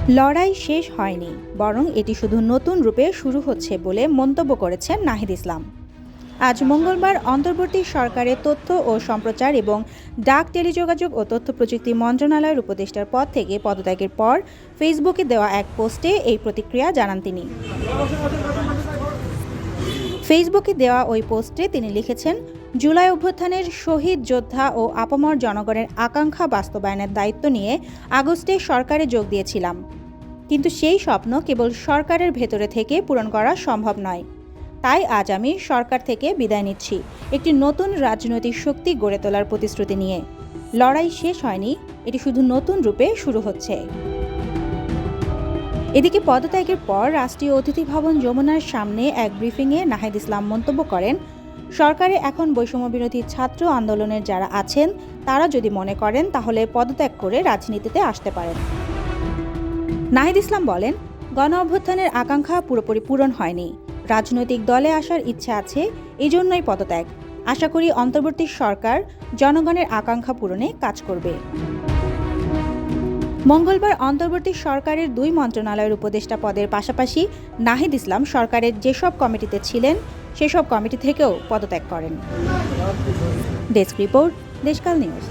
লড়াই শেষ হয়নি, বরং এটি শুধু নতুন রূপে শুরু হচ্ছে বলে মন্তব্য করেছেন নাহিদ ইসলাম। আজ মঙ্গলবার অন্তর্বর্তী সরকারের তথ্য ও সম্প্রচার এবং ডাক, টেলিযোগাযোগ ও তথ্য প্রযুক্তি মন্ত্রণালয়ের উপদেষ্টার পদ থেকে পদত্যাগের পর ফেসবুকে দেওয়া এক পোস্টে এই প্রতিক্রিয়া জানান তিনি। ফেসবুকে দেওয়া ওই পোস্টে তিনি লিখেছেন, জুলাই অভ্যুত্থানের শহীদ যোদ্ধা ও আপামর জনগণের আকাঙ্ক্ষা বাস্তবায়নের দায়িত্ব নিয়ে আগস্টে সরকারে যোগ দিয়েছিলাম, কিন্তু সেই স্বপ্ন কেবল সরকারের ভেতরে থেকে পূরণ করা সম্ভব নয়। তাই আজ আমি সরকার থেকে বিদায় নিচ্ছি, একটি নতুন রাজনৈতিক শক্তি গড়ে তোলার প্রতিশ্রুতি নিয়ে। লড়াই শেষ হয়নি, এটি শুধু নতুন রূপে শুরু হচ্ছে। এদিকে পদত্যাগের পর রাষ্ট্রীয় অতিথি ভবন যমুনার সামনে এক ব্রিফিংয়ে নাহিদ ইসলাম মন্তব্য করেন, সরকারে এখন বৈষম্য বিরোধী ছাত্র আন্দোলনের যারা আছেন তারা যদি মনে করেন তাহলে পদত্যাগ করে রাজনীতিতে আসতে পারেন। নাহিদ ইসলাম বলেন, গণ অভ্যুত্থানের আকাঙ্ক্ষা পুরোপুরি পূরণ হয়নি, রাজনৈতিক দলে আসার ইচ্ছা আছে, এজন্যই পদত্যাগ। আশা করি অন্তর্বর্তী সরকার জনগণের আকাঙ্ক্ষা পূরণে কাজ করবে। মঙ্গলবার অন্তর্বর্তী সরকারের 2 মন্ত্রণালয়ের উপদেষ্টা পদের পাশাপাশি নাহিদ ইসলাম সরকারের যেসব কমিটিতে ছিলেন সেসব কমিটি থেকেও পদত্যাগ করেন। Desk report, Deshkal news.